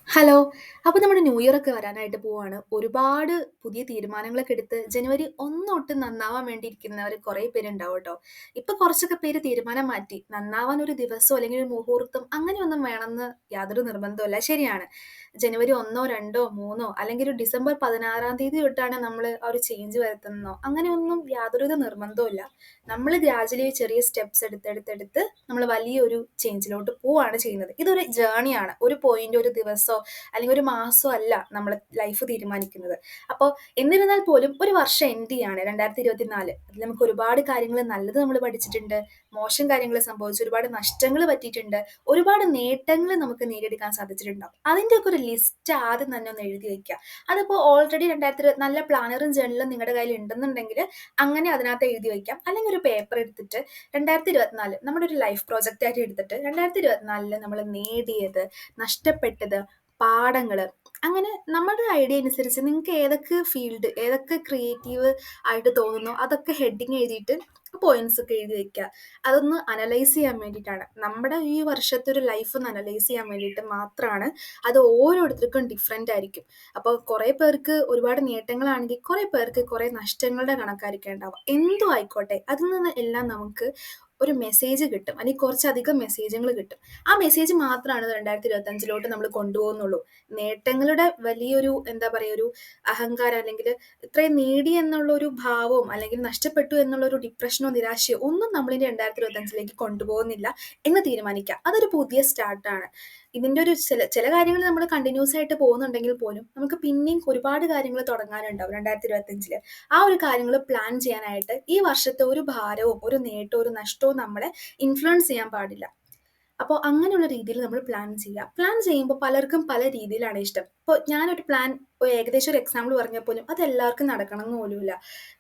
Hello. അപ്പോൾ നമ്മുടെ new year ഒക്കെ വരാനായിട്ട് പോവാണ്. ഒരുപാട് പുതിയ തീരുമാനങ്ങളൊക്കെ എടുത്ത് ജനുവരി 1 തൊട്ട് നന്നാവാൻ വേണ്ടി ഇരിക്കുന്നവര് കുറേ പേരുണ്ടാവും ട്ടോ. ഇപ്പൊ കുറച്ചൊക്കെ പേര് തീരുമാനം മാറ്റി. നന്നാവാൻ ഒരു ദിവസോ അല്ലെങ്കിൽ ഒരു മുഹൂർത്തം അങ്ങനെയൊന്നും വേണമെന്ന് യാതൊരു നിർബന്ധവുമില്ല. ശരിയാണ്. ജനുവരി 1 2 3 അല്ലെങ്കിൽ ഒരു ഡിസംബർ 16 തീയതി തൊട്ടാണ് നമ്മള് ആ ഒരു ചേഞ്ച് വരുത്തുന്നോ അങ്ങനെയൊന്നും യാതൊരുവിധ നിർബന്ധവുമില്ല. നമ്മൾ ഗ്രാജുവലി ചെറിയ സ്റ്റെപ്സ് എടുത്തെടുത്തെടുത്ത് നമ്മൾ വലിയൊരു ചേഞ്ചിലോട്ട് പോവാണ് ചെയ്യുന്നത്. ഇതൊരു ജേർണിയാണ്. ഒരു പോയിന്റ് ഒരു ദിവസോ അല്ലെങ്കിൽ ഒരു മാസമോ അല്ല നമ്മൾ ലൈഫ് തീരുമാനിക്കുന്നത്. അപ്പോൾ എന്നിരുന്നാൽ പോലും ഒരു വർഷം എൻഡ് ചെയ്യാണ് 2024. അതിൽ നമുക്ക് ഒരുപാട് കാര്യങ്ങൾ നല്ലത് നമ്മൾ പഠിച്ചിട്ടുണ്ട്, മോശം കാര്യങ്ങൾ സംഭവിച്ചു, ഒരുപാട് നഷ്ടങ്ങൾ പറ്റിയിട്ടുണ്ട്, ഒരുപാട് നേട്ടങ്ങൾ നമുക്ക് നേടിയെടുക്കാൻ സാധിച്ചിട്ടുണ്ടാവും. അതിൻ്റെയൊക്കെ ഒരു ലിസ്റ്റ് ആദ്യം തന്നെ ഒന്ന് എഴുതി വെക്കുക. അതിപ്പോൾ ഓൾറെഡി 2020 നല്ല പ്ലാനറും ജേർണലും നിങ്ങളുടെ കയ്യിൽ ഉണ്ടെന്നുണ്ടെങ്കിൽ അങ്ങനെ അതിനകത്ത് എഴുതി വയ്ക്കാം. അല്ലെങ്കിൽ ഒരു പേപ്പർ എടുത്തിട്ട് 2024 നമ്മുടെ ഒരു ലൈഫ് പ്രോജക്റ്റ് ആയിട്ട് എടുത്തിട്ട് 2024 നമ്മൾ നേടിയത്, നഷ്ടപ്പെട്ടത്, പാഠങ്ങൾ, അങ്ങനെ നമ്മുടെ ഐഡിയ അനുസരിച്ച് നിങ്ങൾക്ക് ഏതൊക്കെ ഫീൽഡ് ഏതൊക്കെ ക്രിയേറ്റീവ് ആയിട്ട് തോന്നുന്നോ അതൊക്കെ ഹെഡിങ് എഴുതിയിട്ട് പോയിന്റ്സ് ഒക്കെ എഴുതി വെക്കുക. അതൊന്ന് അനലൈസ് ചെയ്യാൻ വേണ്ടിയിട്ടാണ്, നമ്മുടെ ഈ വർഷത്തെ ഒരു ലൈഫ് ഒന്ന് അനലൈസ് ചെയ്യാൻ വേണ്ടിയിട്ട് മാത്രമാണ്. അത് ഓരോരുത്തർക്കും ഡിഫറെൻ്റ് ആയിരിക്കും. അപ്പോൾ കുറേ പേർക്ക് ഒരുപാട് നേട്ടങ്ങളാണെങ്കിൽ കുറേ പേർക്ക് കുറേ നഷ്ടങ്ങളുടെ കണക്കായിരിക്കും ഉണ്ടാവുക. എന്തും ആയിക്കോട്ടെ, അതിൽ നിന്ന് എല്ലാം നമുക്ക് ഒരു മെസ്സേജ് കിട്ടും, അല്ലെങ്കിൽ കുറച്ചധികം മെസ്സേജുകൾ കിട്ടും. ആ മെസ്സേജ് മാത്രമാണ് 2025 നമ്മൾ കൊണ്ടുപോകുന്നുള്ളൂ. നേട്ടങ്ങളുടെ വലിയൊരു എന്താ പറയുക, ഒരു അഹങ്കാരം അല്ലെങ്കിൽ ഇത്രയും നേടി എന്നുള്ള ഒരു ഭാവവും അല്ലെങ്കിൽ നഷ്ടപ്പെട്ടു എന്നുള്ള ഒരു ഡിപ്രഷനോ നിരാശയോ ഒന്നും നമ്മളിനി 2025 കൊണ്ടുപോകുന്നില്ല എന്ന് തീരുമാനിക്കുക. അതൊരു പുതിയ സ്റ്റാർട്ടാണ്. ഇതിൻ്റെ ഒരു ചില ചില കാര്യങ്ങൾ നമ്മൾ കണ്ടിന്യൂസ് ആയിട്ട് പോകുന്നുണ്ടെങ്കിൽ പോലും നമുക്ക് പിന്നെയും ഒരുപാട് കാര്യങ്ങൾ തുടങ്ങാനുണ്ടാവും 2025. ആ ഒരു കാര്യങ്ങൾ പ്ലാൻ ചെയ്യാനായിട്ട് ഈ വർഷത്തെ ഒരു ഭാരവും ഒരു നേട്ടവും ഒരു നഷ്ടവും നമ്മളെ ഇൻഫ്ലുവൻസ് ചെയ്യാൻ പാടില്ല. അപ്പോൾ അങ്ങനെയുള്ള രീതിയിൽ നമ്മൾ പ്ലാൻ ചെയ്യുക. പ്ലാൻ ചെയ്യുമ്പോൾ പലർക്കും പല രീതിയിലാണ് ഇഷ്ടം. ഇപ്പോൾ ഞാനൊരു പ്ലാൻ ഏകദേശം ഒരു എക്സാമ്പിൾ പറഞ്ഞാൽ പോലും അത് എല്ലാവർക്കും നടക്കണം എന്ന് പോലുമില്ല.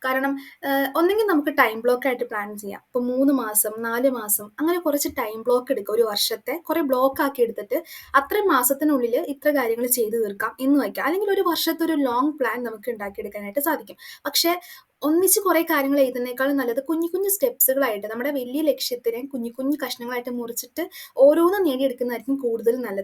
കാരണം ഒന്നെങ്കിൽ നമുക്ക് ടൈം ബ്ലോക്ക് ആയിട്ട് പ്ലാൻ ചെയ്യാം. ഇപ്പോൾ 3 മാസം 4 മാസം അങ്ങനെ കുറച്ച് ടൈം ബ്ലോക്ക് എടുക്കുക. ഒരു വർഷത്തെ കുറേ ബ്ലോക്ക് ആക്കി എടുത്തിട്ട് അത്രയും മാസത്തിനുള്ളിൽ ഇത്ര കാര്യങ്ങൾ ചെയ്തു തീർക്കാം എന്ന് വയ്ക്കാം. അല്ലെങ്കിൽ ഒരു വർഷത്തെ ഒരു ലോങ് പ്ലാൻ നമുക്ക് ഉണ്ടാക്കിയെടുക്കാനായിട്ട് സാധിക്കും. പക്ഷേ ഒന്നിച്ച് കുറേ കാര്യങ്ങൾ എഴുതുന്നതിനേക്കാളും നല്ലത് കുഞ്ഞു കുഞ്ഞു സ്റ്റെപ്സുകളായിട്ട് നമ്മുടെ വലിയ ലക്ഷ്യത്തിനെ കുഞ്ഞു കുഞ്ഞു കഷ്ണങ്ങളായിട്ട് മുറിച്ചിട്ട് ഓരോന്നും നേടിയെടുക്കുന്നതായിരിക്കും കൂടുതൽ നല്ലത്.